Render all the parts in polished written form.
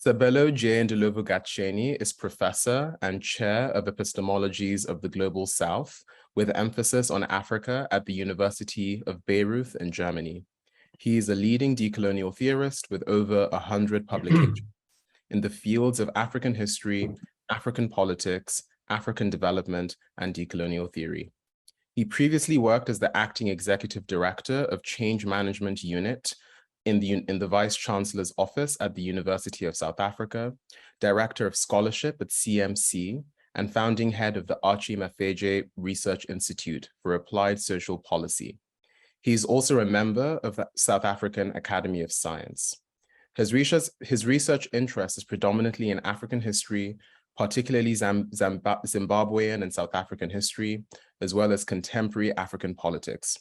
Sabelo J. Ndlovu-Gatsheni is professor and chair of epistemologies of the Global South, with emphasis on Africa at the University of Bayreuth in Germany. He is a leading decolonial theorist with over 100 publications in the fields of African history, African politics, African development, and decolonial theory. He previously worked as the acting executive director of Change Management Unit in the Vice Chancellor's Office at the University of South Africa, Director of Scholarship at CMC, and founding head of the Archie Mafeje Research Institute for Applied Social Policy. He is also a member of the South African Academy of Science. His research interest is predominantly in African history, particularly Zimbabwean and South African history, as well as contemporary African politics.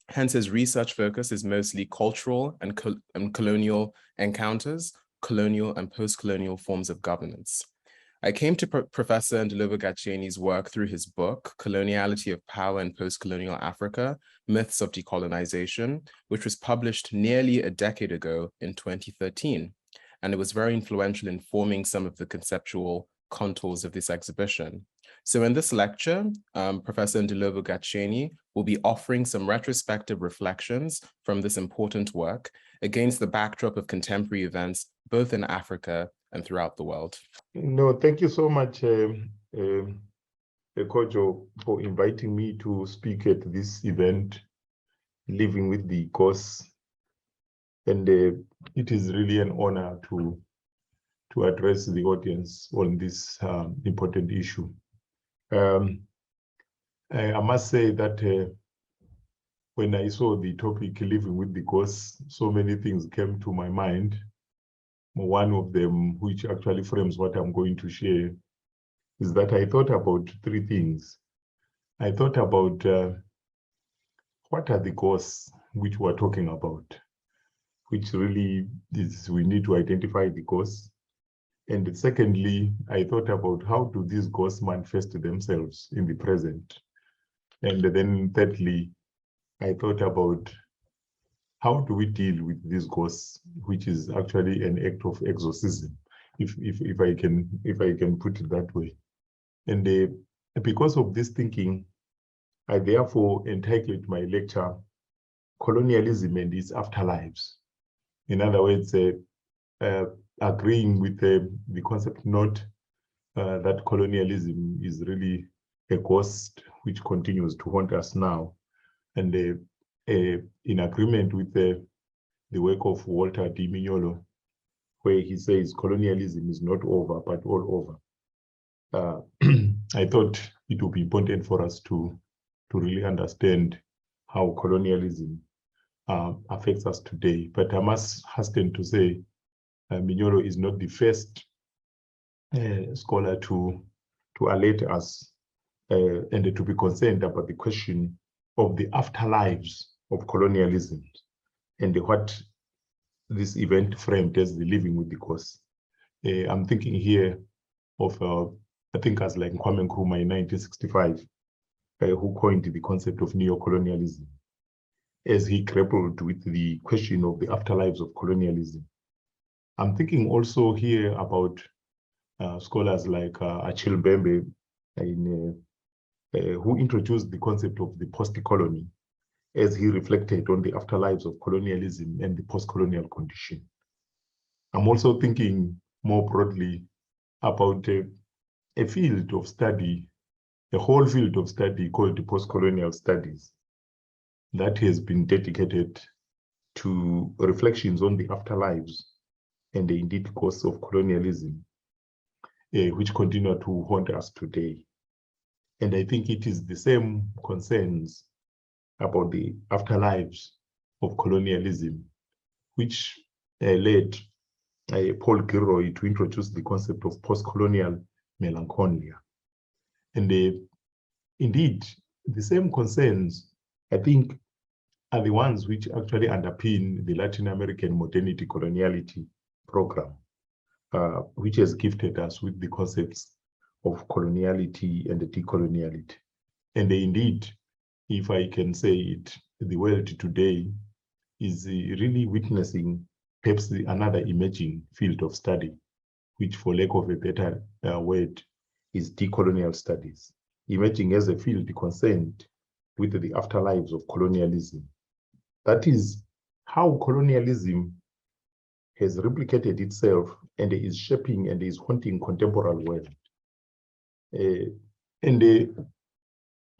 Hence, his research focus is mostly cultural and colonial encounters, colonial and post-colonial forms of governance. I came to Professor Ndlovu-Gatsheni's work through his book, Coloniality of Power in Post-Colonial Africa, Myths of Decolonization, which was published nearly a decade ago in 2013. And it was very influential in forming some of the conceptual contours of this exhibition. So in this lecture, Professor Ndlovu-Gatsheni will be offering some retrospective reflections from this important work against the backdrop of contemporary events, both in Africa and throughout the world. No, thank you so much, Kojo, for inviting me to speak at this event, Living with the Ghosts. And it is really an honor to address the audience on this important issue. I must say that when I saw the topic Living with the Ghosts, so many things came to my mind. One of them, which actually frames what I'm going to share, is that I thought about three things. I thought about what are the ghosts which we're talking about, which really is, we need to identify the ghosts. And secondly, I thought about how do these ghosts manifest themselves in the present. And then thirdly, I thought about how do we deal with these ghosts, which is actually an act of exorcism, if I can put it that way. And because of this thinking, I therefore entitled my lecture, Colonialism and its Afterlives. In other words, agreeing with the concept not that colonialism is really a ghost which continues to haunt us now, and in agreement with the work of Walter D. Mignolo, where he says colonialism is not over, but all over. I thought it would be important for us to really understand how colonialism affects us today. But I must hasten to say, Mignolo is not the first scholar to alert us and to be concerned about the question of the afterlives of colonialism and what this event framed as the living with the ghosts. I'm thinking here of thinkers like Kwame Nkrumah in 1965, who coined the concept of neo-colonialism as he grappled with the question of the afterlives of colonialism. I'm thinking also here about scholars like Achille Mbembe, who introduced the concept of the post-colony as he reflected on the afterlives of colonialism and the post-colonial condition. I'm also thinking more broadly about a field of study, a whole field of study called the post-colonial studies that has been dedicated to reflections on the afterlives and the indeed costs of colonialism, which continue to haunt us today. And I think it is the same concerns about the afterlives of colonialism, which led Paul Gilroy to introduce the concept of post-colonial melancholia. And indeed, the same concerns, I think, are the ones which actually underpin the Latin American modernity coloniality program, which has gifted us with the concepts of coloniality and decoloniality. And indeed, if I can say it, the world today is really witnessing perhaps another emerging field of study, which for lack of a better word is decolonial studies, emerging as a field concerned with the afterlives of colonialism. That is how colonialism has replicated itself and is shaping and is haunting contemporary world.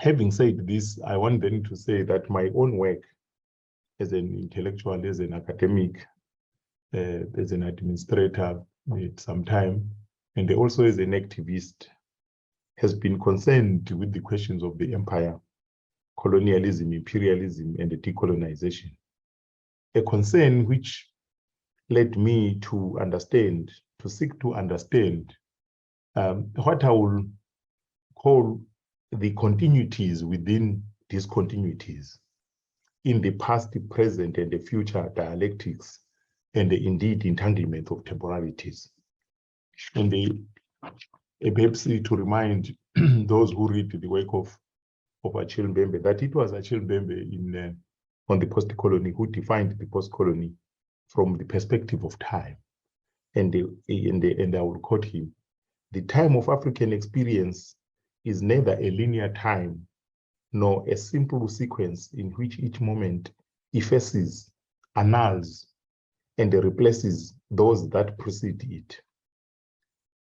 Having said this, I want then to say that my own work as an intellectual, as an academic, as an administrator at some time, and also as an activist, has been concerned with the questions of the empire, colonialism, imperialism, and the decolonization. A concern which led me to understand, to seek to understand what I will call the continuities within discontinuities in the past, the present, and the future dialectics, and indeed entanglement of temporalities. And perhaps to remind those who read the work of Achille Mbembe that it was Achille Mbembe on the post-colony who defined the post-colony from the perspective of time. And I will quote him: "The time of African experience is neither a linear time nor a simple sequence in which each moment effaces, annuls, and replaces those that precede it,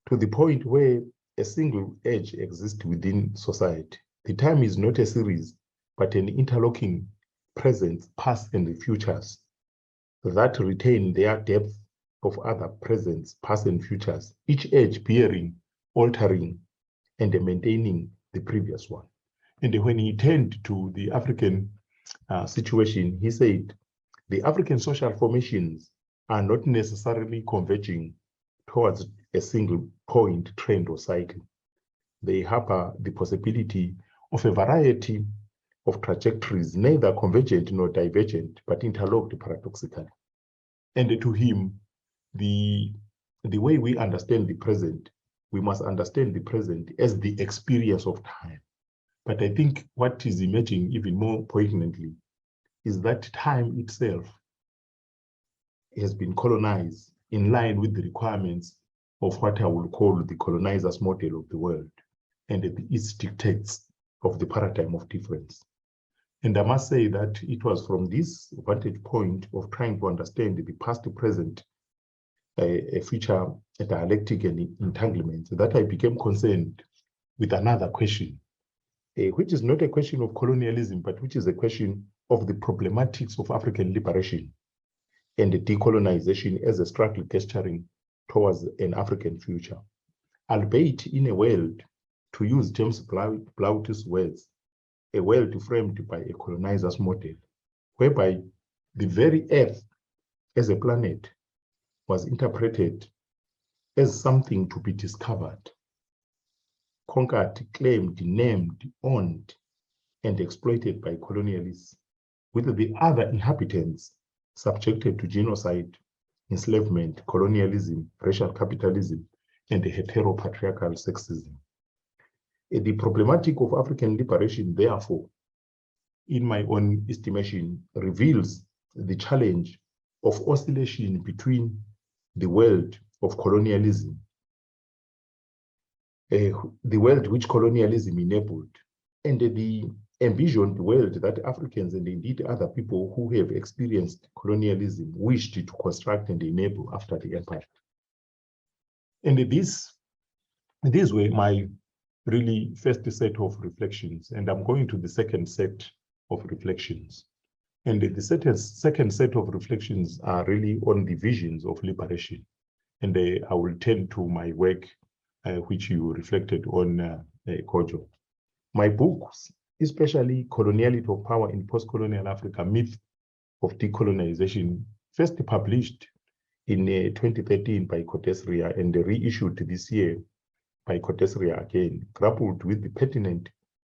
to the point where a single age exists within society. The time is not a series, but an interlocking present, past, and futures that retain their depth of other presents, past, and futures, each age bearing, altering, and maintaining the previous one." And when he turned to the African situation, he said, "The African social formations are not necessarily converging towards a single point, trend, or cycle. They harbor the possibility of a variety of trajectories, neither convergent nor divergent, but interlocked paradoxically." And to him, the way we understand the present, we must understand the present as the experience of time. But I think what is emerging even more poignantly is that time itself has been colonized in line with the requirements of what I will call the colonizer's model of the world and its dictates of the paradigm of difference. And I must say that it was from this vantage point of trying to understand the past, present, a future, a dialectic, and entanglement that I became concerned with another question, which is not a question of colonialism, but which is a question of the problematics of African liberation and the decolonization as a struggle gesturing towards an African future, albeit in a world, to use James Blount's words, a world framed by a colonizer's model, whereby the very earth as a planet was interpreted as something to be discovered, conquered, claimed, named, owned, and exploited by colonialists, with the other inhabitants subjected to genocide, enslavement, colonialism, racial capitalism, and heteropatriarchal sexism. The problematic of African liberation, therefore, in my own estimation, reveals the challenge of oscillation between the world of colonialism, the world which colonialism enabled, and the envisioned world that Africans and indeed other people who have experienced colonialism wished to construct and enable after the empire. And these were my really first set of reflections, and I'm going to the second set of reflections. And the second set of reflections are really on the visions of liberation. And I will turn to my work, which you reflected on, Kojo. My books, especially Coloniality of Power in Post-Colonial Africa, Myth of Decolonization, first published in 2013 by Cotesria and reissued this year by Cotesria again, grappled with the pertinent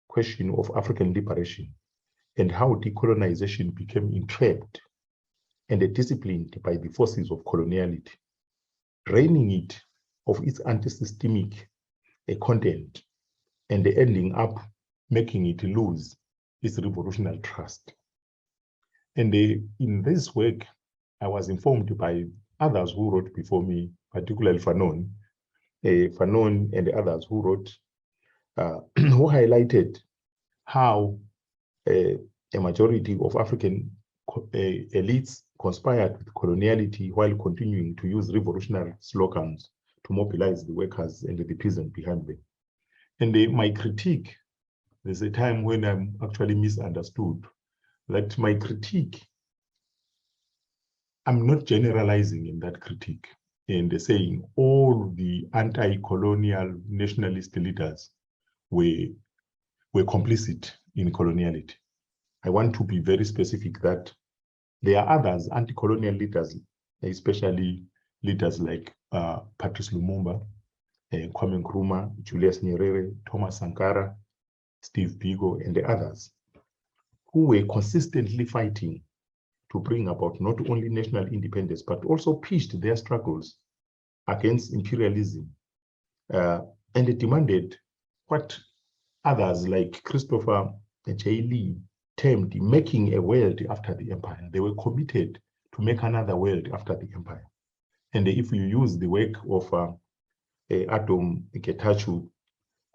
question of African liberation and how decolonization became entrapped and disciplined by the forces of coloniality, draining it of its anti-systemic content and ending up making it lose its revolutionary trust. And in this work, I was informed by others who wrote before me, particularly Fanon, Fanon and others who wrote, who highlighted how a majority of African elites conspired with coloniality while continuing to use revolutionary slogans to mobilize the workers and the peasant behind them. And my critique, there's a time when I'm actually misunderstood, that my critique, I'm not generalizing in that critique and saying all the anti-colonial nationalist leaders were complicit in coloniality. I want to be very specific that there are others, anti-colonial leaders, especially leaders like Patrice Lumumba, Kwame Nkrumah, Julius Nyerere, Thomas Sankara, Steve Biko, and the others, who were consistently fighting to bring about not only national independence, but also pitched their struggles against imperialism, and they demanded what others like Christopher J. Lee termed making a world after the empire. They were committed to make another world after the empire. And if you use the work of Ndlovu-Gatsheni,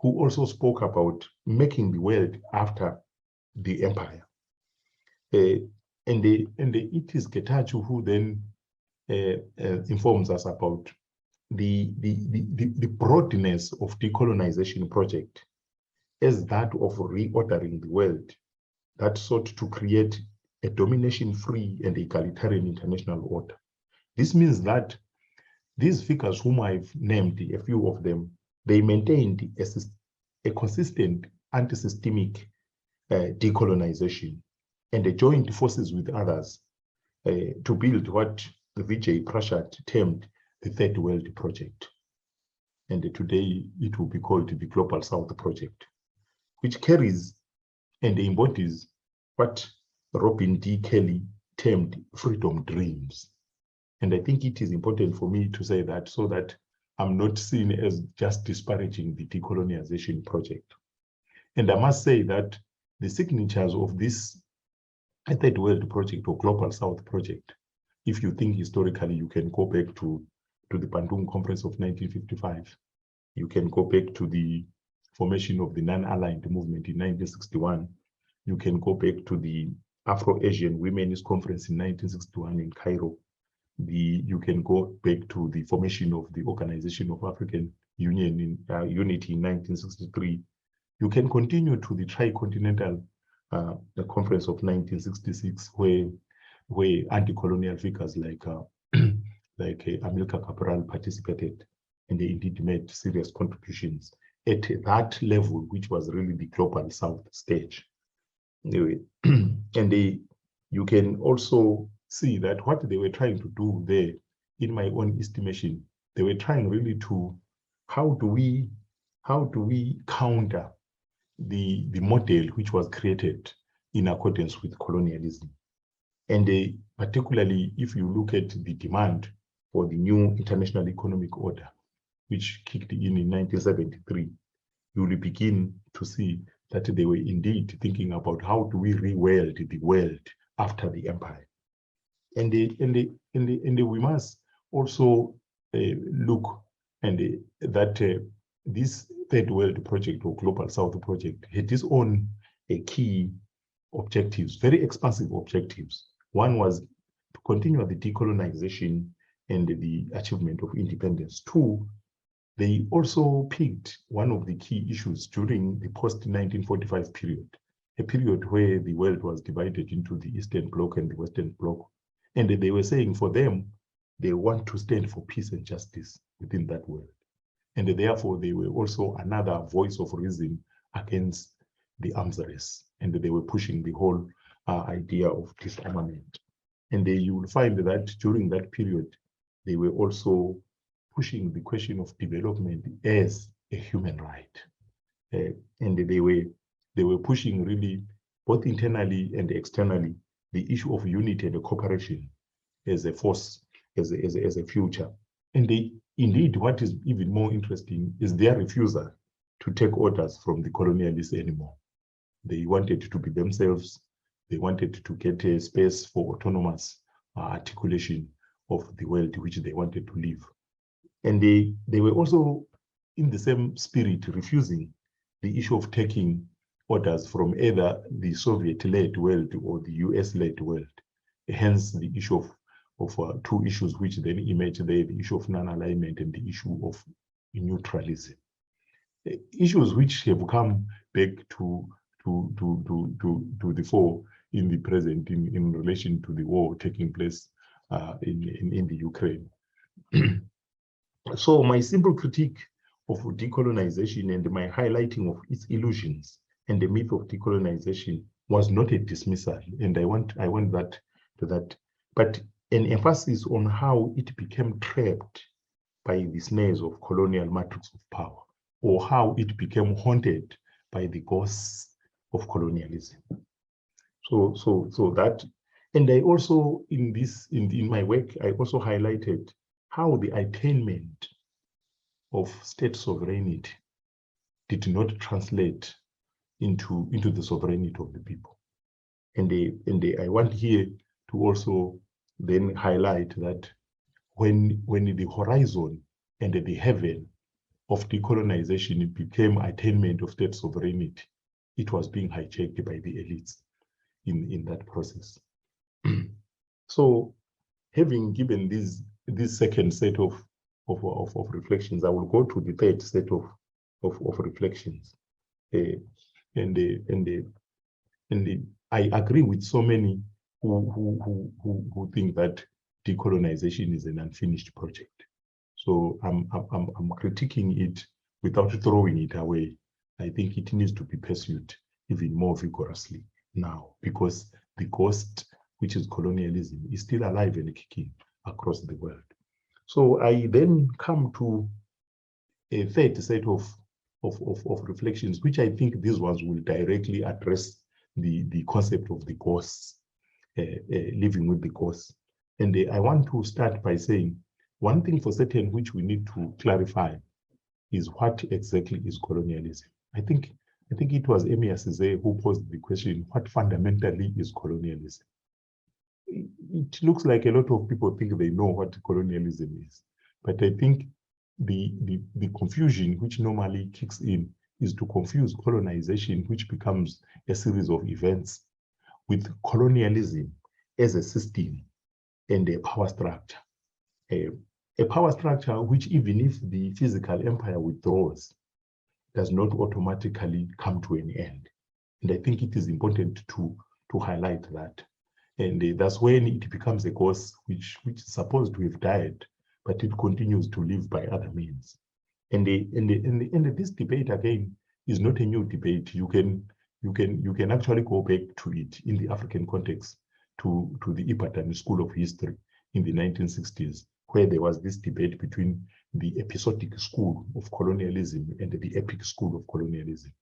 who also spoke about making the world after the empire. And it is Gatsheni who then informs us about the broadness of decolonization project as that of reordering the world that sought to create a domination-free and egalitarian international order. This means that these figures whom I've named, a few of them, they maintained a consistent anti-systemic decolonization, and they joined forces with others to build what Vijay Prashad termed the Third World Project. And today it will be called the Global South Project, which carries and embodies what Robin D. Kelly termed freedom dreams. And I think it is important for me to say that so that I'm not seen as just disparaging the decolonization project. And I must say that the signatures of this Third World Project or Global South Project, if you think historically, you can go back to the Bandung Conference of 1955. You can go back to the formation of the non-aligned movement in 1961. You can go back to the Afro-Asian Women's Conference in 1961 in Cairo. You can go back to the formation of the Organization of African Union in Unity in 1963. You can continue to the Tricontinental the Conference of 1966, where anti-colonial figures like Amilcar Cabral participated, and they indeed made serious contributions at that level, which was really the Global South stage. Anyway, and you can also see that what they were trying to do there, in my own estimation, they were trying really to, how do we counter the model which was created in accordance with colonialism? And particularly if you look at the demand for the new international economic order, which kicked in 1973, you will begin to see that they were indeed thinking about how do we reworld the world after the empire. And we must also look and that this Third World Project or Global South Project had its own key objectives, very expansive objectives. One was to continue the decolonization and the achievement of independence. Two, they also picked one of the key issues during the post-1945 period, a period where the world was divided into the Eastern Bloc and the Western Bloc. And they were saying for them, they want to stand for peace and justice within that world. And therefore, they were also another voice of reason against the arms race. And they were pushing the whole idea of disarmament. And you will find that during that period, they were also pushing the question of development as a human right. And they were pushing really, both internally and externally, the issue of unity and cooperation as a force, as a future. And indeed, what is even more interesting is their refusal to take orders from the colonialists anymore. They wanted to be themselves. They wanted to get a space for autonomous articulation of the world which they wanted to live. And they were also in the same spirit, refusing the issue of taking orders from either the Soviet-led world or the US-led world. Hence, the issue of two issues which then emerge there, the issue of non-alignment and the issue of neutralism. Issues which have come back to the fore in the present in relation to the war taking place in the Ukraine. So my simple critique of decolonization and my highlighting of its illusions and the myth of decolonization was not a dismissal, and I want that to that, but an emphasis on how it became trapped by the snares of colonial matrix of power, or how it became haunted by the ghosts of colonialism. So that, and I also in my work, I also highlighted how the attainment of state sovereignty did not translate into the sovereignty of the people. And I want here to also then highlight that when the horizon and the heaven of decolonization became attainment of state sovereignty, it was being hijacked by the elites in that process. So, having given this second set of reflections, I will go to the third set of reflections. And I agree with so many who think that decolonization is an unfinished project. So I'm critiquing it without throwing it away. I think it needs to be pursued even more vigorously now, because the ghost, which is colonialism, is still alive and kicking across the world. So I then come to a third set of reflections, which I think these ones will directly address the concept of the ghosts, living with the ghosts. And I want to start by saying one thing for certain which we need to clarify is what exactly is colonialism. I think it was Emi Asize who posed the question, what fundamentally is colonialism? It looks like a lot of people think they know what colonialism is, but I think the confusion which normally kicks in is to confuse colonization, which becomes a series of events, with colonialism as a system and a power structure. A power structure which, even if the physical empire withdraws, does not automatically come to an end. And I think it is important to highlight that. And that's when it becomes a cause which is supposed to have died, but it continues to live by other means. And this debate, again, is not a new debate. You can actually go back to it in the African context, to the Ibadan School of History in the 1960s, where there was this debate between the episodic school of colonialism and the epic school of colonialism,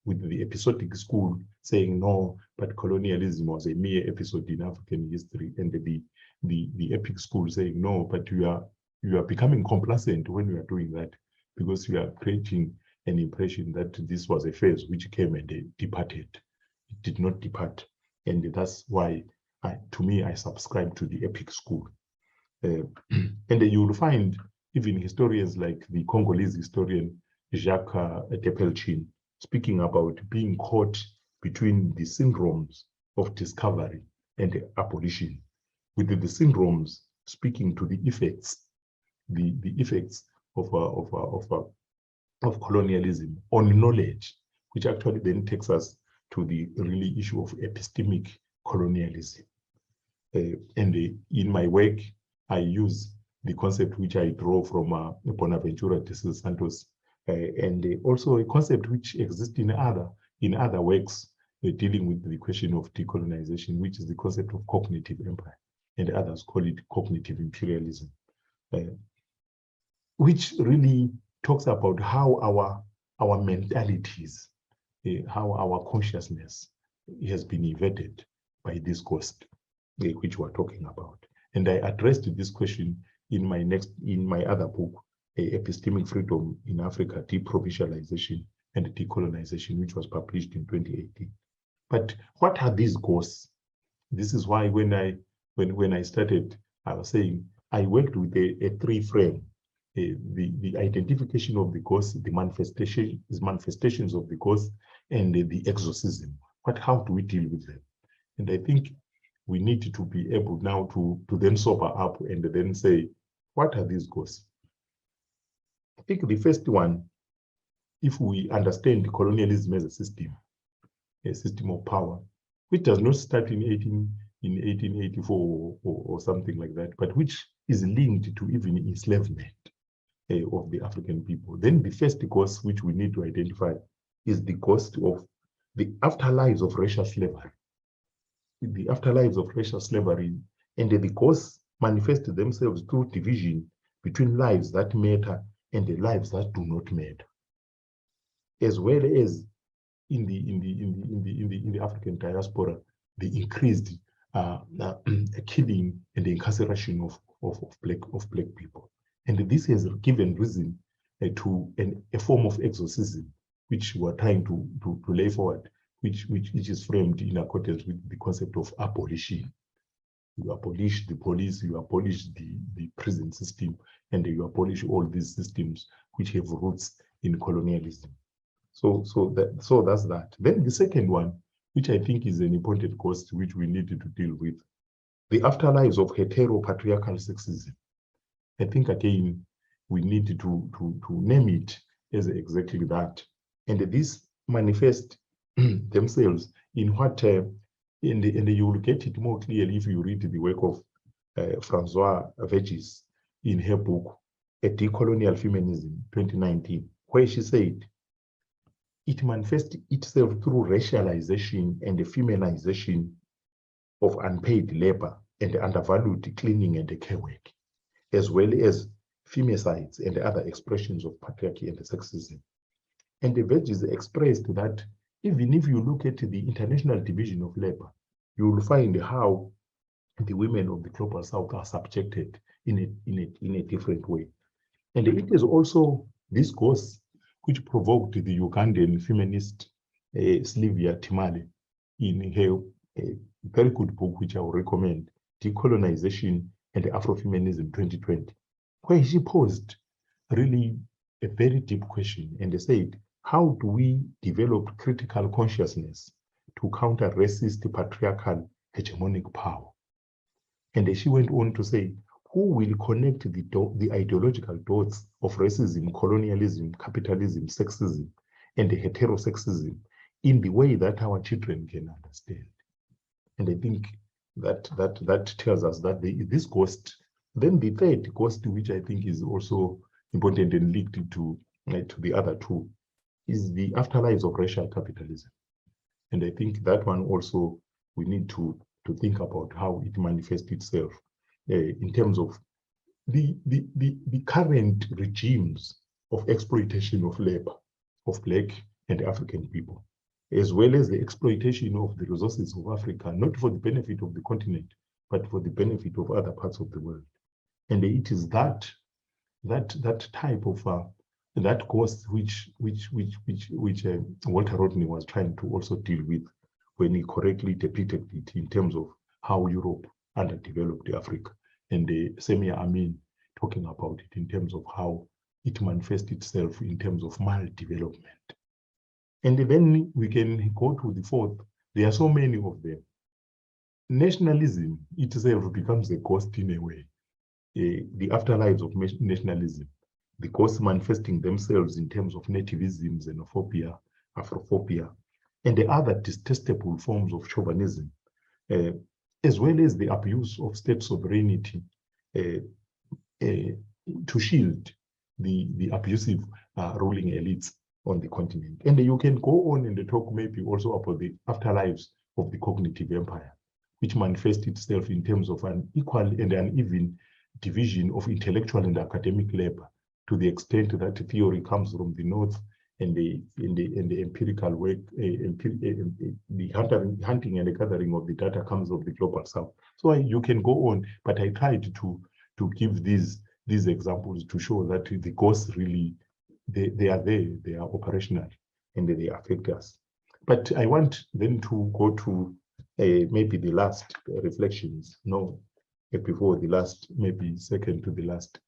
with the episodic school saying no, but colonialism was a mere episode in African history, and the epic school saying no, but you are becoming complacent when you are doing that, because you are creating an impression that this was a phase which came and departed. It did not depart, and that's why to me I subscribe to the epic school. And you will find even historians like the Congolese historian Jacques Decolonization speaking about being caught between the syndromes of discovery and abolition, with the syndromes speaking to the effects, the effects of colonialism on knowledge, which actually then takes us to the really issue of epistemic colonialism. And in my work, I use the concept which I draw from Bonaventura de Santos, and also a concept which exists in other works dealing with the question of decolonization, which is the concept of cognitive empire, and others call it cognitive imperialism, which really talks about how our mentalities, how our consciousness has been evaded by this ghost, which we're talking about. And I addressed this question in my other book, Epistemic Freedom in Africa, Deprovincialization and Decolonization, which was published in 2018. But what are these ghosts? This is why when I started, I was saying I worked with a three frame the identification of the ghost, the manifestations of the ghost, and the exorcism. But how do we deal with them? And I think we need to be able now to then sober up and then say, what are these ghosts? I think the first one, if we understand colonialism as a system of power, which does not start in 1884 or something like that, but which is linked to even enslavement of the African people. Then the first ghost which we need to identify is the ghost of the afterlives of racial slavery. The afterlives of racial slavery, and the ghosts manifest themselves through division between lives that matter and the lives that do not matter, as well as in the African diaspora, the increased killing and the incarceration of black people. And this has given reason to a form of exorcism, which we are trying to lay forward, which is framed in accordance with the concept of abolition. You abolish the police, you abolish the prison system, and you abolish all these systems which have roots in colonialism. So that's that. Then the second one, which I think is an important cost which we need to deal with, the afterlives of heteropatriarchal sexism. I think again we need to name it as exactly that, and this manifest themselves in what and you will get it more clearly if you read the work of Francois Vergis in her book A Decolonial Feminism 2019, where she said it manifests itself through racialization and the feminization of unpaid labor and undervalued cleaning and care work, as well as femicides and other expressions of patriarchy and sexism. And the Vergis expressed that even if you look at the International Division of Labor, you will find how the women of the Global South are subjected in a different way. And it is also this cause which provoked the Ugandan feminist Sylvia Timale in her very good book, which I will recommend, Decolonization and Afrofeminism 2020, where she posed really a very deep question and said, how do we develop critical consciousness to counter racist, patriarchal, hegemonic power? And she went on to say, who will connect the ideological dots of racism, colonialism, capitalism, sexism, and heterosexism in the way that our children can understand? And I think that tells us that this ghost. Then the third ghost, which I think is also important and linked to the other two, is the afterlives of racial capitalism. And I think that one also we need to think about how it manifests itself in terms of the current regimes of exploitation of labor of Black and African people, as well as the exploitation of the resources of Africa, not for the benefit of the continent, but for the benefit of other parts of the world. And it is that type of that cost which Walter Rodney was trying to also deal with when he correctly depicted it in terms of how Europe underdeveloped Africa, and Semir Amin talking about it in terms of how it manifests itself in terms of maldevelopment. And then we can go to the fourth. There are so many of them. Nationalism itself becomes a cost in a way. The afterlives of nationalism, the costs manifesting themselves in terms of nativism, xenophobia, Afrophobia, and the other detestable forms of chauvinism, as well as the abuse of state sovereignty to shield the abusive ruling elites on the continent. And you can go on and talk maybe also about the afterlives of the cognitive empire, which manifests itself in terms of an equal and uneven division of intellectual and academic labor, to the extent that theory comes from the north and the empirical work, the hunting and the gathering of the data comes from the global south. So you can go on, but I tried to give these examples to show that the ghosts really, they are there, they are operational, and they affect us. But I want then to go to maybe the last reflections, before the last, maybe second to the last.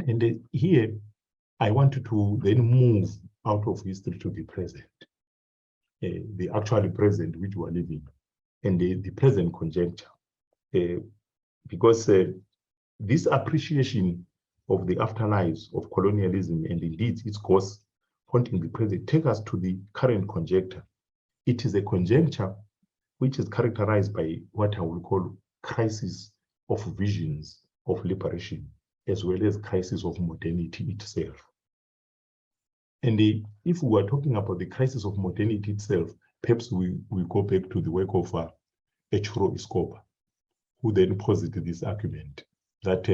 And here, I wanted to then move out of history to the present, the actual present which we are living, and the present conjuncture. Because this appreciation of the afterlives of colonialism and indeed its course haunting the present take us to the current conjuncture. It is a conjuncture which is characterized by what I will call crisis of visions of liberation, as well as crisis of modernity itself. And if we are talking about the crisis of modernity itself, perhaps we go back to the work of Echuro Escobar, who then posited this argument that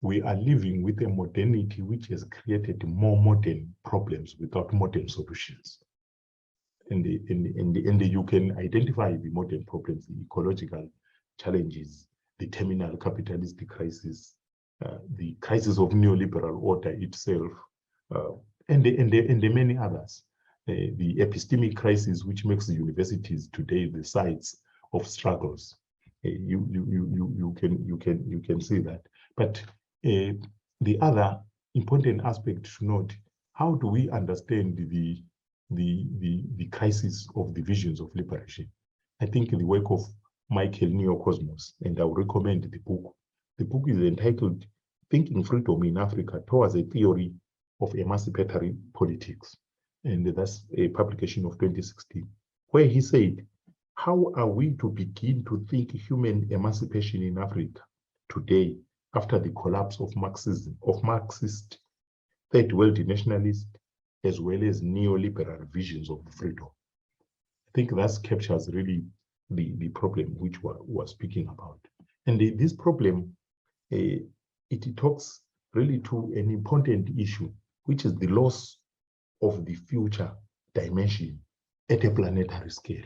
we are living with a modernity which has created more modern problems without modern solutions. And you can identify the modern problems, the ecological challenges, the terminal capitalistic crisis, the crisis of neoliberal order itself, and the many others. The epistemic crisis, which makes the universities today the sites of struggles. You can see that. But the other important aspect to note: how do we understand the crisis of the visions of liberation? I think the work of Michael Neocosmos, and I will recommend the book. The book is entitled "Thinking Freedom in Africa Towards a Theory of Emancipatory Politics," and that's a publication of 2016, where he said, how are we to begin to think human emancipation in Africa today after the collapse of Marxism, of Marxist third world nationalist, as well as neoliberal visions of freedom? I think that captures really the problem which we're speaking about. And this problem, it talks really to an important issue, which is the loss of the future dimension at a planetary scale,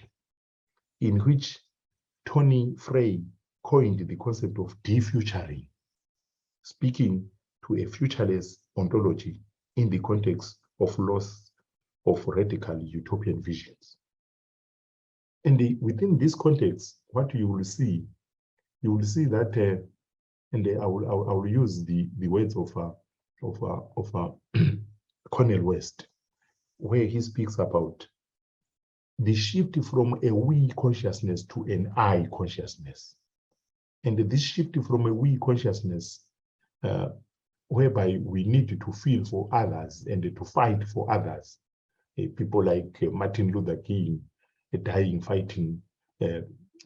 in which Tony Frey coined the concept of defuturing, speaking to a futureless ontology in the context of loss of radical utopian visions. And within this context, what you will see that, and I will use the words of Cornel West, where he speaks about the shift from a we consciousness to an I consciousness. And this shift from a we consciousness, whereby we need to feel for others and to fight for others. People like Martin Luther King dying, fighting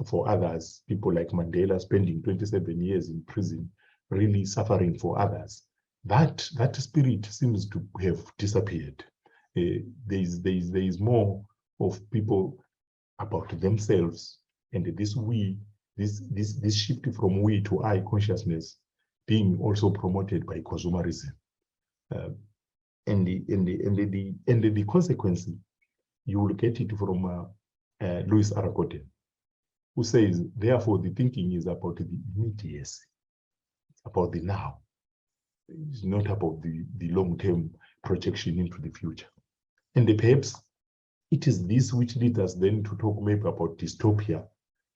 for others. People like Mandela spending 27 years in prison, really suffering for others. That spirit seems to have disappeared. There is more of people about themselves, and this shift from we to I consciousness being also promoted by consumerism, and the consequence, you will get it from Louis Aragoten, who says, therefore, the thinking is about the immediacy, about the now. It's not about the long-term projection into the future. And perhaps it is this which leads us then to talk maybe about dystopia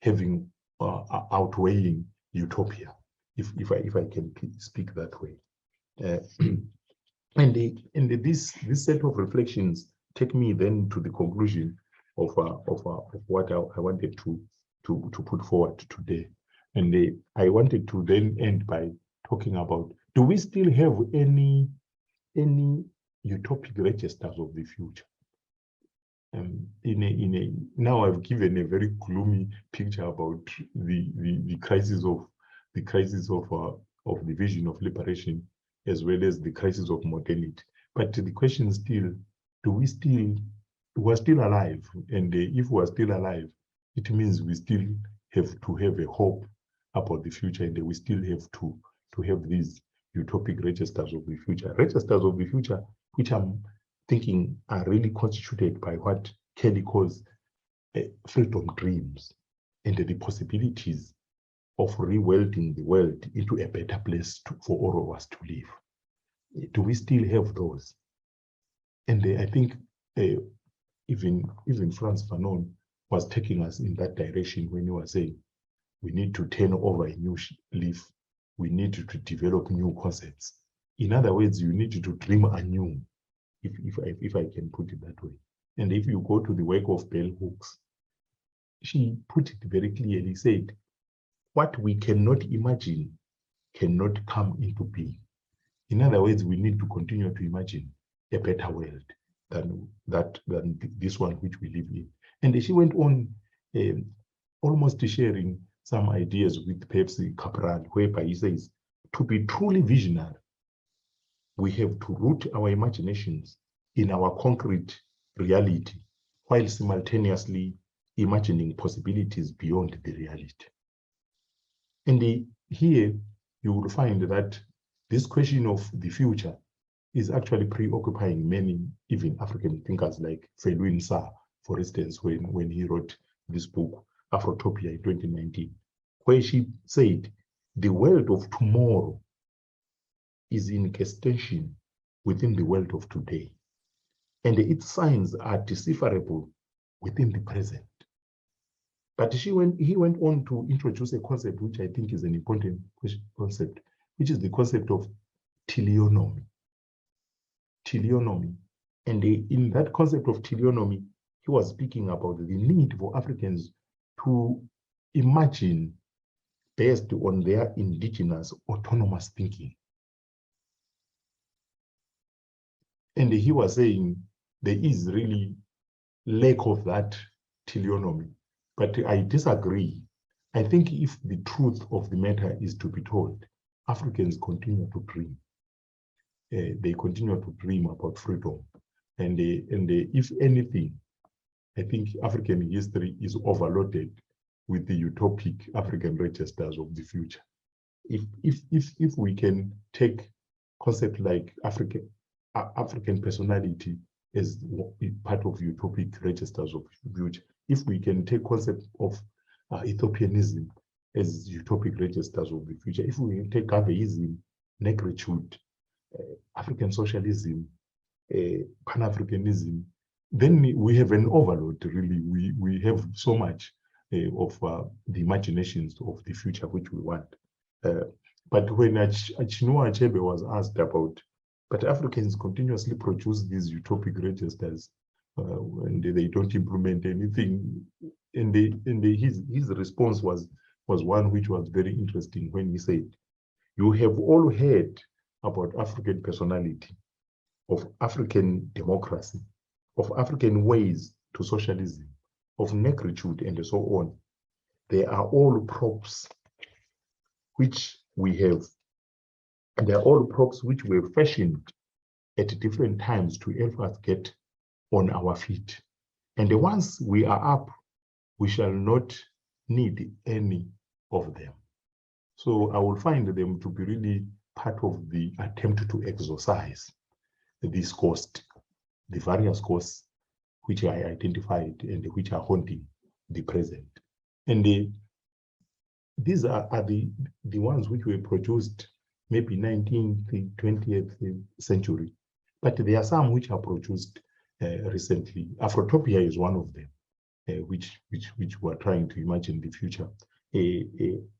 having outweighing utopia, if I can speak that way. And this set of reflections take me then to the conclusion of what I wanted to put forward today. And I wanted to then end by talking about, do we still have any utopic registers of the future? Now I've given a very gloomy picture about the crisis of the vision of liberation, as well as the crisis of modernity. But the question is still, we're still alive, and if we're still alive, it means we still have to have a hope about the future, and we still have to have these utopic registers of the future, which I'm thinking are really constituted by what Kelly calls freedom dreams, and the possibilities of rewilding the world into a better place for all of us to live. Do we still have those? And I think even Frantz Fanon was taking us in that direction when he was saying we need to turn over a new leaf, we need to develop new concepts. in other words, you need to dream anew, if I can put it that way. And if you go to the work of Bell Hooks, she put it very clearly, said, what we cannot imagine cannot come into being. In other words, we need to continue to imagine a better world than this one which we live in. And she went on almost sharing some ideas with Pepsi Capral, whereby he says, to be truly visionary, we have to root our imaginations in our concrete reality, while simultaneously imagining possibilities beyond the reality. And here you will find that this question of the future is actually preoccupying many, even African thinkers like Felwine Sarr, for instance, when he wrote this book, Afrotopia, in 2019, where she said, the world of tomorrow is in gestation within the world of today, and its signs are decipherable within the present. But he went on to introduce a concept which I think is an important concept, which is the concept of teleonomy. Teleonomy. And in that concept of teleonomy, he was speaking about the need for Africans to imagine based on their indigenous autonomous thinking. And he was saying there is really lack of that teleonomy. But I disagree. I think if the truth of the matter is to be told, Africans continue to dream. They continue to dream about freedom. And if anything, I think African history is overloaded with the utopic African registers of the future. If we can take concepts like African personality as part of utopic registers of the future, if we can take concept of Ethiopianism as utopic registers of the future, if we take Gaveism, negritude, African socialism, Pan-Africanism, then we have an overload, really. We have so much of the imaginations of the future which we want. But when Chinua Achebe was asked about, but Africans continuously produce these utopic registers, and they don't implement anything. And his response was one which was very interesting when he said, you have all heard about African personality, of African democracy, of African ways to socialism, of negritude, and so on. They are all props which we have. And they are all props which were fashioned at different times to help us get on our feet. And once we are up, we shall not need any of them. So I will find them to be really part of the attempt to exorcise this cost, the various costs which I identified and which are haunting the present. And these are the ones which were produced maybe 19th, 20th century. But there are some which are produced recently. Afrotopia is one of them, which we're trying to imagine the future.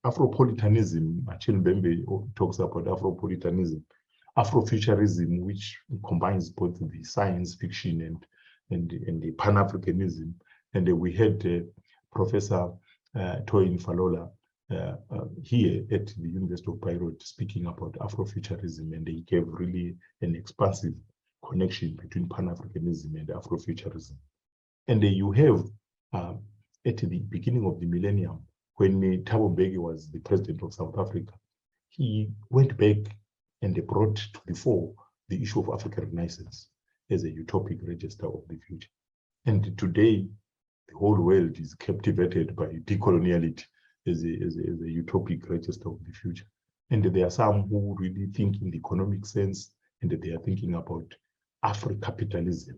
Afropolitanism, Achille Mbembe talks about Afropolitanism. Afrofuturism, which combines both the science fiction and the Pan-Africanism. And we had Professor Toyin Falola here at the University of Beirut speaking about Afrofuturism, and he gave really an expansive connection between Pan-Africanism and Afrofuturism. And you have, at the beginning of the millennium, when Thabo Mbeki was the president of South Africa, he went back and they brought to the fore the issue of African Renaissance as a utopic register of the future. And today, the whole world is captivated by decoloniality as a utopic register of the future. And there are some who really think in the economic sense, and they are thinking about Afro-capitalism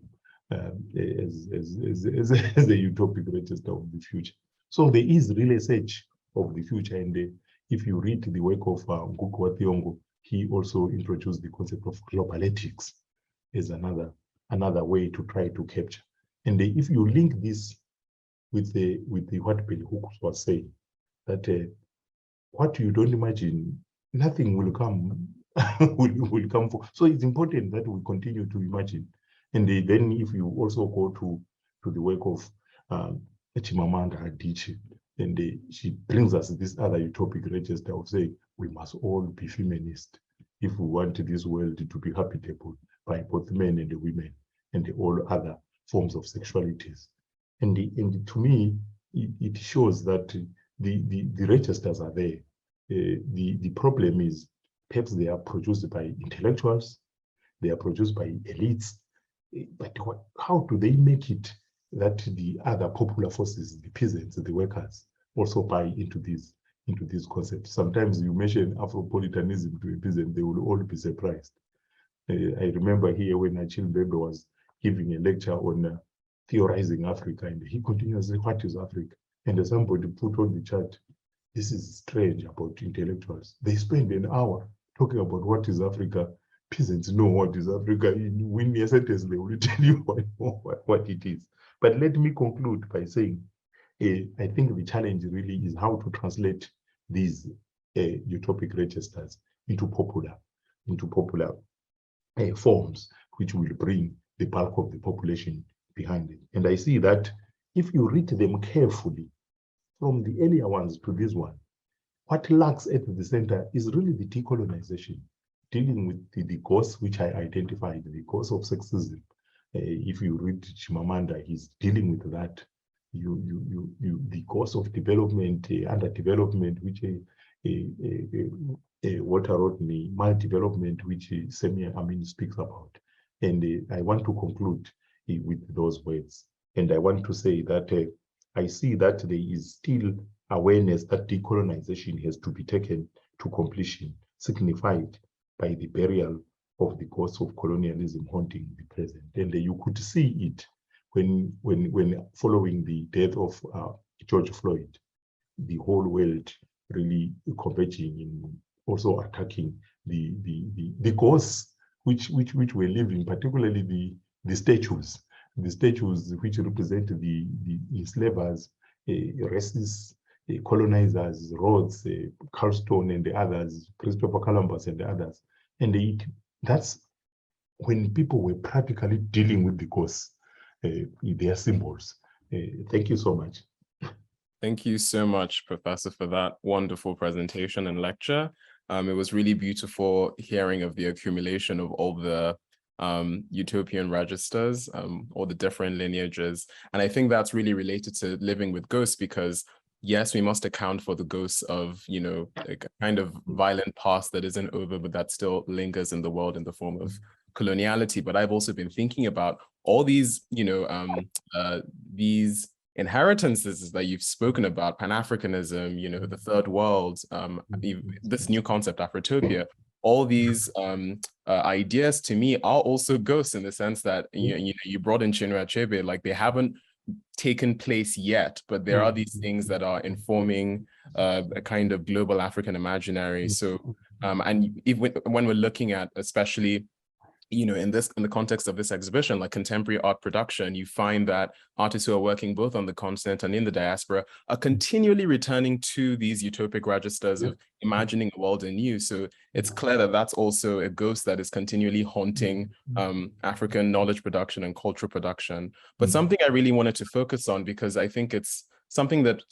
as a utopic register of the future. So there is really a search of the future. And if you read the work of Ngugi wa Thiong'o, he also introduced the concept of globaletics as another way to try to capture. And if you link this with what Bell Hooks was saying, that what you don't imagine, nothing will come will come for. So it's important that we continue to imagine. And then if you also go to the work of Chimamanda Adichie, and she brings us this other utopic register of saying we must all be feminist if we want this world to be habitable by both men and women and all other forms of sexualities. And to me, it shows that the registers are there. The problem is perhaps they are produced by intellectuals, they are produced by elites, but how do they make it that the other popular forces, the peasants, the workers, also buy into these concepts? Sometimes you mention Afropolitanism to a peasant, they will all be surprised. I remember here when Achille Mbembe was giving a lecture on theorizing Africa, and he continuously, what is Africa? And somebody put on the chat, this is strange about intellectuals. They spend an hour talking about what is Africa. Peasants know what is Africa. In a sentence, they will tell you what it is. But let me conclude by saying, I think the challenge really is how to translate these utopic registers into popular forms, which will bring the bulk of the population behind it. And I see that if you read them carefully, from the earlier ones to this one, what lacks at the center is really the decolonization, dealing with the cause which I identified, the cause of sexism. If you read Chimamanda, he's dealing with that. The cause of development, underdevelopment, which Walter Rodney, maldevelopment, which Samia Amin speaks about. And I want to conclude with those words. And I want to say that I see that there is still awareness that decolonization has to be taken to completion, signified by the burial of the ghosts of colonialism haunting the present. And you could see it when following the death of George Floyd, the whole world really converging in also attacking the ghosts which were living, particularly the statues which represent the enslavers, racists, colonizers, Rhodes, Carlston and the others, Christopher Columbus and the others. And that's when people were practically dealing with the ghosts, their symbols. Thank you so much. Thank you so much, Professor, for that wonderful presentation and lecture. It was really beautiful hearing of the accumulation of all the utopian registers, all the different lineages. And I think that's really related to living with ghosts, because yes, we must account for the ghosts of, like a kind of violent past that isn't over, but that still lingers in the world in the form of coloniality. But I've also been thinking about all these, these inheritances that you've spoken about, Pan-Africanism, the third world, this new concept, Afrotopia. All these ideas to me are also ghosts, in the sense that you brought in Chinua Achebe, like they haven't taken place yet, but there are these things that are informing a kind of global African imaginary. So, and even when we're looking at, especially, in the context of this exhibition, like contemporary art production, you find that artists who are working both on the continent and in the diaspora are continually returning to these utopic registers of imagining a world anew. So it's clear that that's also a ghost that is continually haunting African knowledge production and cultural production. But something I really wanted to focus on, because I think it's something that,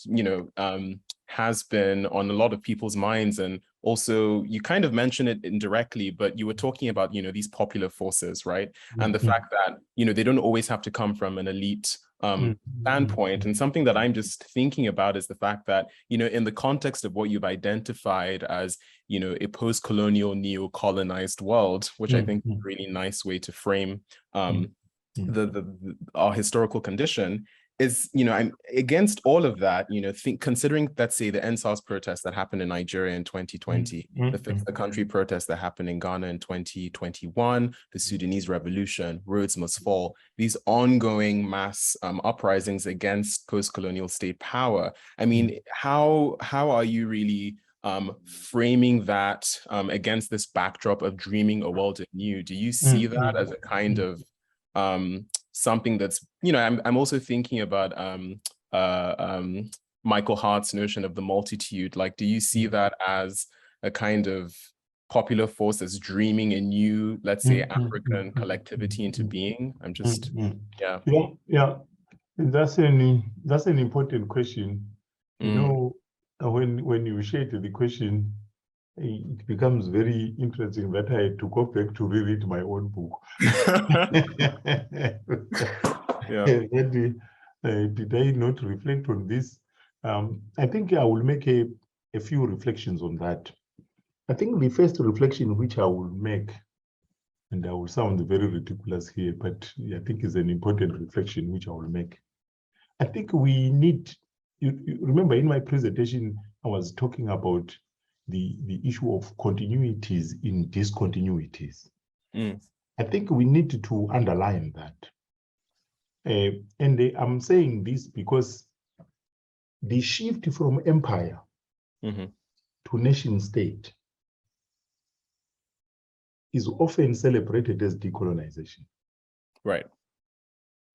has been on a lot of people's minds, and also you kind of mentioned it indirectly, but you were talking about, these popular forces, right? And the fact that, they don't always have to come from an elite standpoint. And something that I'm just thinking about is the fact that, in the context of what you've identified as, a post-colonial, neo-colonized world, which I think is a really nice way to frame our historical condition, is, I'm against all of that, considering, let's say, the NSAS protests that happened in Nigeria in 2020, the Fix the Country protests that happened in Ghana in 2021, the Sudanese revolution, Rhodes Must Fall, these ongoing mass uprisings against post-colonial state power. I mean, how are you really framing that against this backdrop of dreaming a world anew? Do you see that as a kind of something that's, I'm also thinking about Michael Hart's notion of the multitude. Like, do you see that as a kind of popular force that's dreaming a new, let's say, African collectivity into being? I'm just, yeah. Yeah. That's an important question. You know, when you shared the question, it becomes very interesting that I had to go back to reread my own book. Yeah. Did I not reflect on this? I think I will make a few reflections on that. I think the first reflection which I will make, and I will sound very ridiculous here, but I think is an important reflection which I will make. I think we need, you remember in my presentation, I was talking about the issue of continuities in discontinuities. I think we need to underline that. And I'm saying this because the shift from empire to nation state is often celebrated as decolonization. Right.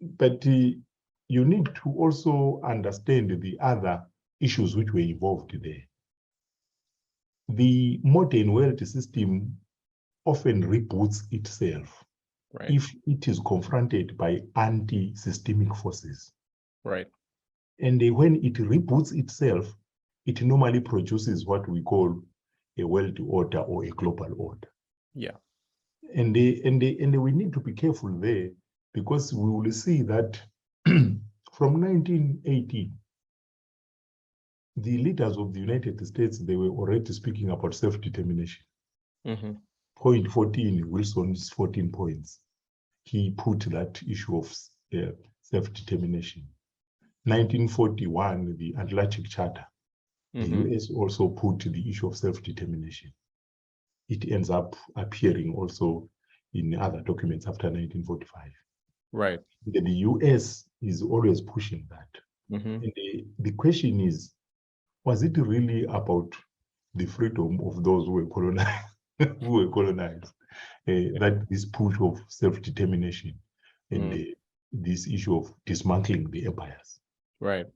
But you need to also understand the other issues which were involved there. The modern world system often reboots itself if it is confronted by anti-systemic forces. Right. And when it reboots itself, it normally produces what we call a world order or a global order. Yeah. And we need to be careful there, because we will see that from 1980, the leaders of the United States, they were already speaking about self-determination. Point 14, Wilson's 14 points. He put that issue of self-determination. 1941, the Atlantic Charter. The US also put the issue of self-determination. It ends up appearing also in other documents after 1945. Right. The US is always pushing that. And the question is, was it really about the freedom of those who were colonized? That this push of self-determination and this issue of dismantling the empires, right,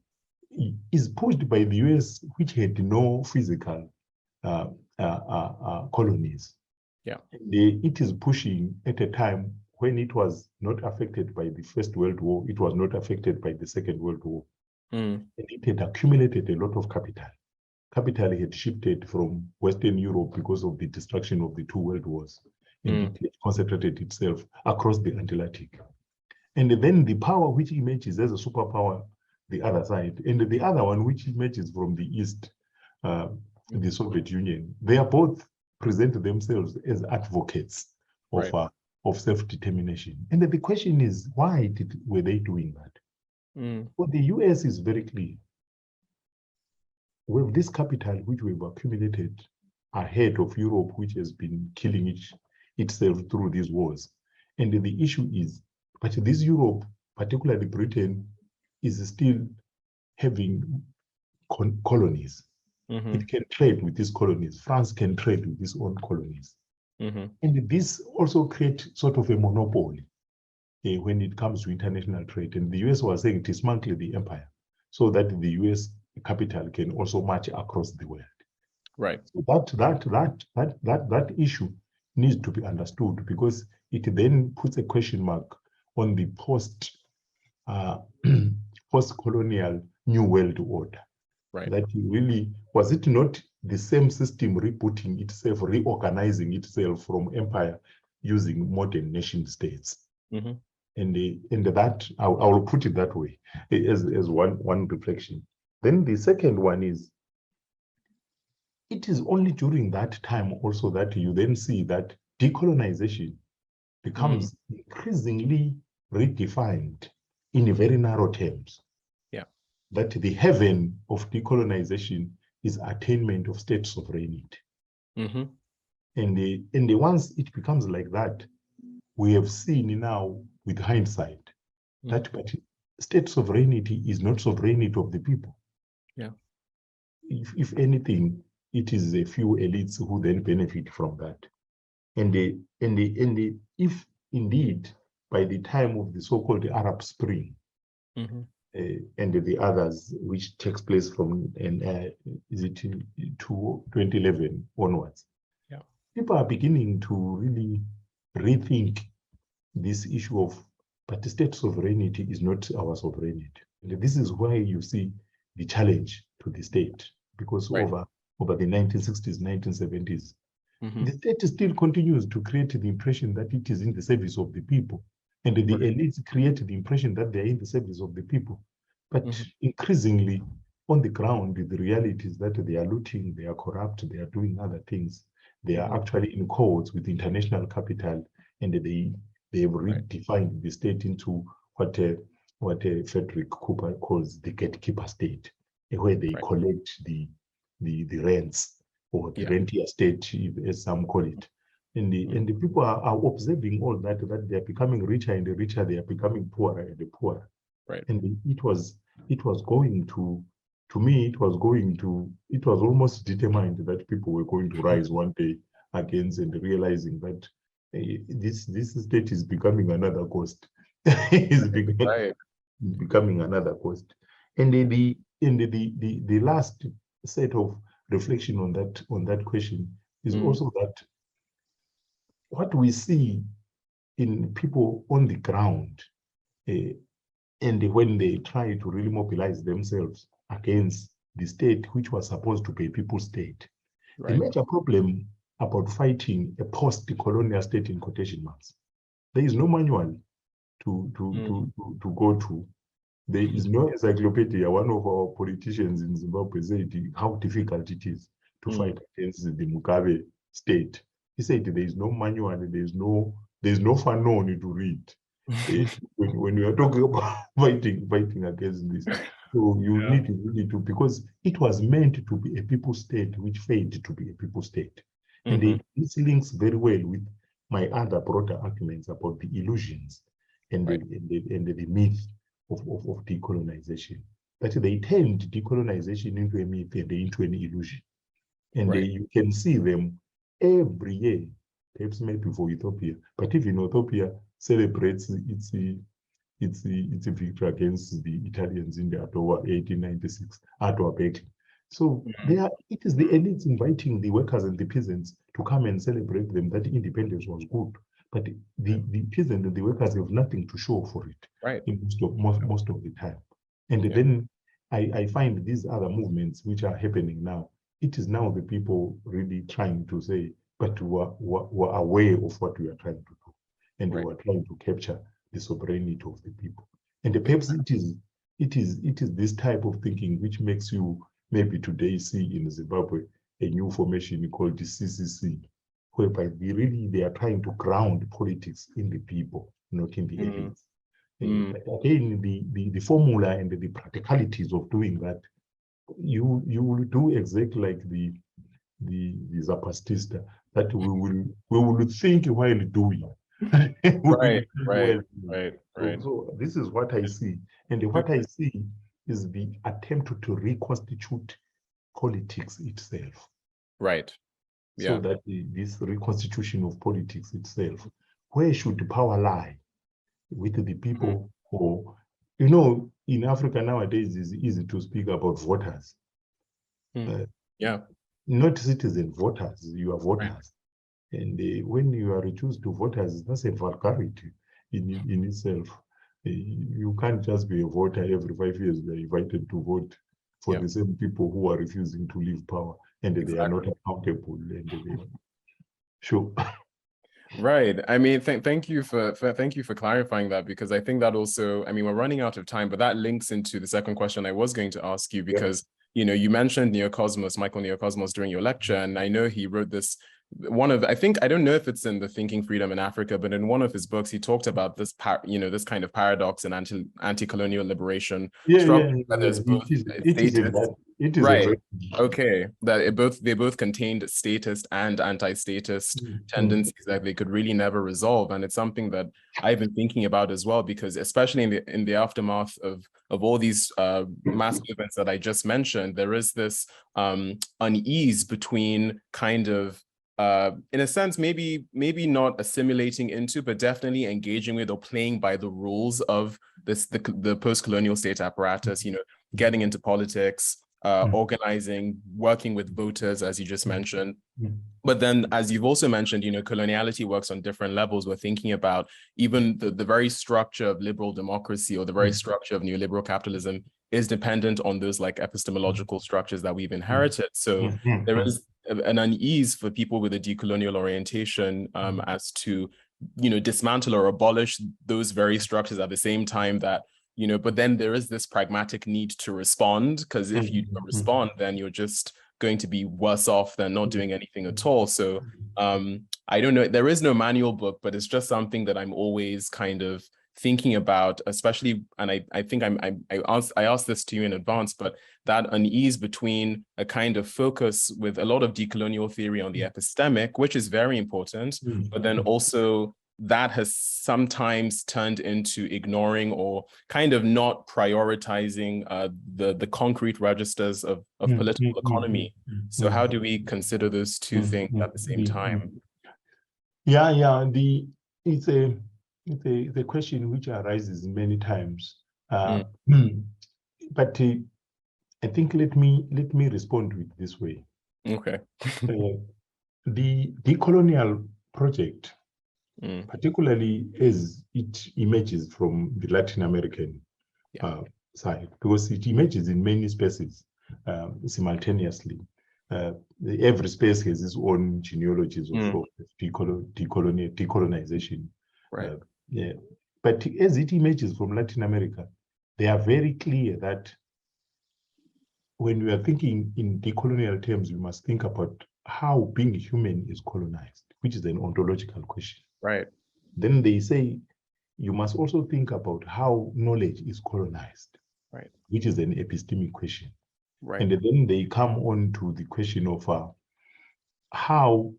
is pushed by the US, which had no physical colonies. Yeah, it is pushing at a time when it was not affected by the First World War, it was not affected by the Second World War, and it had accumulated a lot of capital. Capital had shifted from Western Europe because of the destruction of the two world wars, and it had concentrated itself across the Atlantic. And then the power which emerges as a superpower, the other side, and the other one which emerges from the East, the Soviet Union, they are both present themselves as advocates of, right, of self-determination. And the question is, why were they doing that? Well, the US is very clear. With this capital which we've accumulated ahead of Europe, which has been killing itself through these wars. And the issue is, but this Europe, particularly Britain, is still having colonies. It can trade with these colonies. France can trade with its own colonies. And this also creates sort of a monopoly when it comes to international trade. And the US was saying dismantle the empire so that the US capital can also march across the world. Right. So that issue needs to be understood, because it then puts a question mark on the post-colonial new world order. Right. That really, was it not the same system rebooting itself, reorganizing itself from empire using modern nation states? And that, I will put it that way as one reflection. Then the second one is, it is only during that time also that you then see that decolonization becomes increasingly redefined in very narrow terms. Yeah. That the heaven of decolonization is attainment of state sovereignty. And once it becomes like that, we have seen now with hindsight that but state sovereignty is not sovereignty of the people. Yeah. If anything, it is a few elites who then benefit from that. And if indeed by the time of the so-called Arab Spring, and the others, which takes place from is it to 2011 onwards, people are beginning to really rethink this issue of, but the state sovereignty is not our sovereignty. And this is why you see the challenge to the state, because over the 1960s, 1970s, the state still continues to create the impression that it is in the service of the people. And the elites create the impression that they're in the service of the people. But increasingly, on the ground, the reality is that they are looting, they are corrupt, they are doing other things. They are actually in codes with international capital, and they have redefined the state into what Frederick Cooper calls the gatekeeper state, where they collect the rents, or the rentier state, as some call it. And the people are observing all that they are becoming richer and richer, they are becoming poorer and poorer. And it was going to me, it was almost determined that people were going to rise one day against, and realizing that this state is becoming another ghost. It's becoming another ghost. And the last set of reflection on that question is also that what we see in people on the ground, and when they try to really mobilize themselves against the state, which was supposed to be a people's state. The major problem about fighting a post-colonial state, in quotation marks, there is no manual to go to. There is no encyclopedia. One of our politicians in Zimbabwe said how difficult it is to fight against the Mugabe state. He said there is no manual, and there's no fanon to read. When we are talking about fighting against this, so you need to really because it was meant to be a people state, which failed to be a people state. And this links very well with my other broader arguments about the illusions and the myth of decolonization. That they turned decolonization into a myth and into an illusion. And you can see them every year, perhaps maybe for Ethiopia, but even Ethiopia celebrates its victory against the Italians in the Ottawa 1896 Ottawa Battle. So it is the elites inviting the workers and the peasants to come and celebrate them that independence was good, but the peasants and the workers have nothing to show for it in most of the time. And then I find these other movements which are happening now, it is now the people really trying to say, but we're aware of what we are trying to do, and we are trying to capture the sovereignty of the people. And perhaps it is this type of thinking which makes you maybe today see in Zimbabwe a new formation called the CCC, whereby they are trying to ground politics in the people, not in the elites. But again, the formula and the practicalities of doing that, you will do exactly like the Zapatista, that we will think while doing. So this is what I see, and what I see is the attempt to reconstitute politics itself. So that this reconstitution of politics itself, where should power lie? With the people, or in Africa nowadays it's easy to speak about voters. Not citizen voters, you are voters. And when you are reduced to voters, that's a vulgarity in itself. You can't just be a voter every 5 years. They're invited to vote for the same people who are refusing to leave power, and they are not accountable. And sure. Right. I mean, thank you for clarifying that, because I think that also, I mean, we're running out of time, but that links into the second question I was going to ask you, because you mentioned Michael Neocosmos during your lecture, and I know he wrote this. I don't know if it's in the Thinking Freedom in Africa, but in one of his books, he talked about this, this kind of paradox in anti-colonial liberation. There's both that they both contained statist and anti-statist tendencies that they could really never resolve, and it's something that I've been thinking about as well, because especially in the aftermath of all these mass events that I just mentioned, there is this unease between kind of in a sense, maybe not assimilating into, but definitely engaging with or playing by the rules of the post-colonial state apparatus, getting into politics, organizing, working with voters, as you just mentioned. But then, as you've also mentioned, coloniality works on different levels. We're thinking about even the very structure of liberal democracy or the very structure of neoliberal capitalism is dependent on those like epistemological structures that we've inherited. So there is an unease for people with a decolonial orientation as to, dismantle or abolish those very structures at the same time that, but then there is this pragmatic need to respond, because if you don't respond, then you're just going to be worse off than not doing anything at all. So I don't know, there is no manual book, but it's just something that I'm always kind of thinking about, especially, and I think I asked this to you in advance, but that unease between a kind of focus with a lot of decolonial theory on the epistemic, which is very important, but then also that has sometimes turned into ignoring or kind of not prioritizing the concrete registers of political economy. So how do we consider those two things at the same time? Yeah, it's a question which arises many times. But I think let me respond with this way. Okay. The decolonial project, particularly as it emerges from the Latin American side, because it emerges in many spaces simultaneously. Every space has its own genealogies of decolonization. Right. But as it emerges from Latin America, they are very clear that when we are thinking in decolonial terms, we must think about how being human is colonized, which is an ontological question. Right. Then they say you must also think about how knowledge is colonized, right, which is an epistemic question. Right. And then they come on to the question of how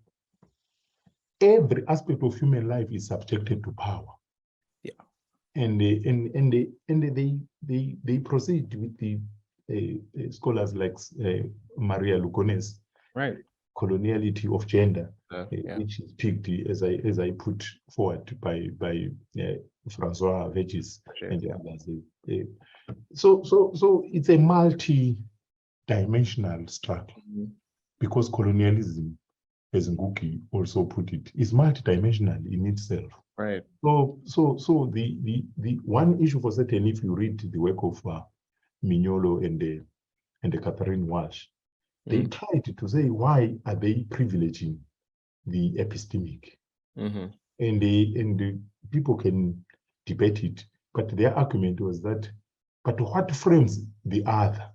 every aspect of human life is subjected to power. Yeah. And they proceed with the scholars like Maria Lugones, right, coloniality of gender, yeah, which is picked as I put forward by Francois Vegis and others. So it's a multi-dimensional struggle, because colonialism, as Ngugi also put it, is multidimensional in itself. Right. So the one issue for certain, if you read the work of Mignolo and the Catherine Walsh, they tried to say, why are they privileging the epistemic? And the people can debate it, but their argument was that, but what frames the other?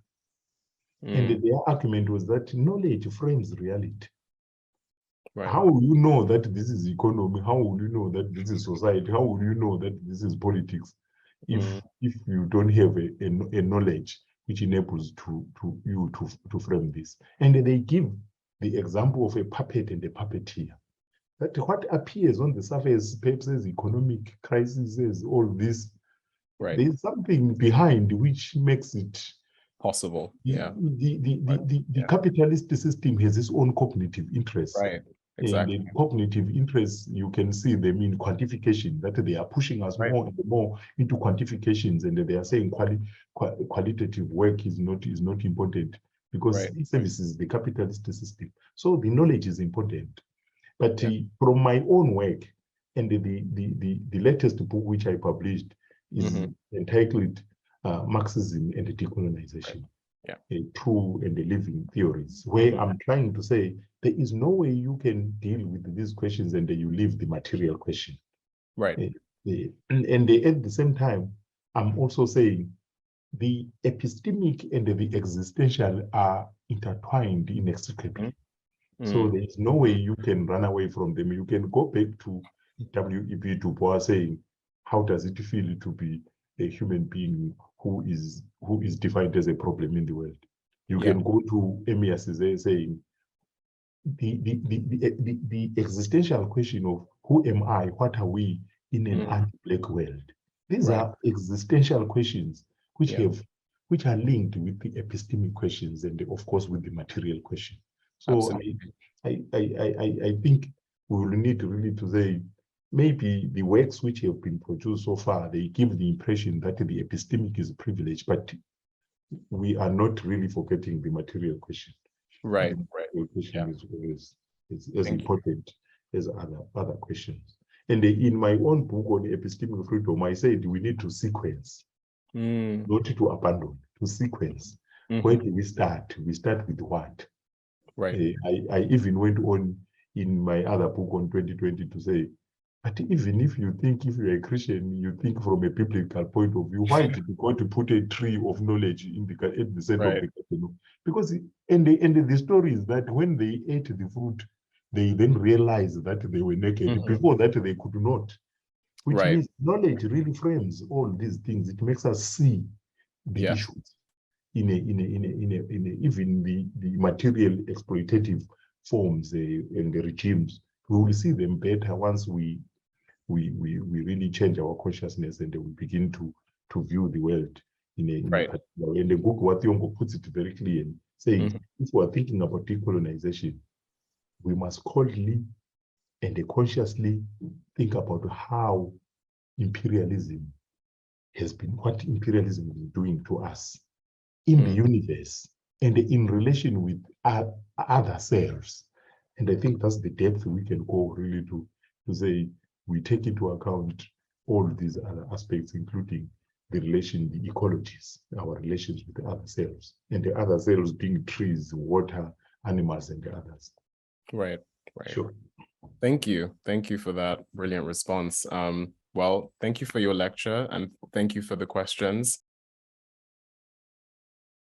And their argument was that knowledge frames reality. Right. How will you know that this is economy? How will you know that this is society? How will you know that this is politics if you don't have a knowledge which enables you to frame this? And they give the example of a puppet and a puppeteer. That what appears on the surface, perhaps as economic crises, all this, right, there's something behind which makes it possible. The capitalist system has its own cognitive interests. Right. Exactly. And the cognitive interests, you can see them in quantification, that they are pushing us more and more into quantifications, and they are saying qualitative work is not important, because it services the capitalist system. So the knowledge is important. But from my own work, and the latest book which I published is entitled Marxism and the Decolonization, True and the Living Theories, where I'm trying to say there is no way you can deal with these questions and you leave the material question. Right. And at the same time, I'm also saying the epistemic and the existential are intertwined inextricably. So there is no way you can run away from them. You can go back to W.E.B. Du Bois saying, how does it feel to be a human being who is defined as a problem in the world? You can go to Emile Cizé saying, the existential question of who am I, what are we in an anti-black world? These are existential questions which are linked with the epistemic questions and of course with the material question. So I think we will need really to say, maybe the works which have been produced so far, they give the impression that the epistemic is a privilege, but we are not really forgetting the material question. Right, The right. material question Yeah. is always as Thank you. important as other questions. And in my own book on epistemic freedom, I said we need to sequence, not to abandon, to sequence. Where do we start? We start with what? Right. I even went on in my other book on 2020 to say, but even if you think, if you're a Christian, you think from a biblical point of view, why did God to put a tree of knowledge at the center of the garden? Because the story is that when they ate the fruit, they then realized that they were naked. Before that, they could not. Which means knowledge really frames all these things. It makes us see the issues in even the material exploitative forms and the regimes. We will see them better once we really change our consciousness and we begin to view the world in a particular way. And the book Wathiongo puts it very clearly, saying if we are thinking about decolonization, we must coldly and consciously think about how imperialism has been, what imperialism is doing to us in the universe and in relation with other selves. And I think that's the depth we can go really to say we take into account all these other aspects, including the relation, the ecologies, our relations with the other selves, and the other selves being trees, water, animals, and the others. Right, right. Sure. Thank you. Thank you for that brilliant response. Well, thank you for your lecture and thank you for the questions.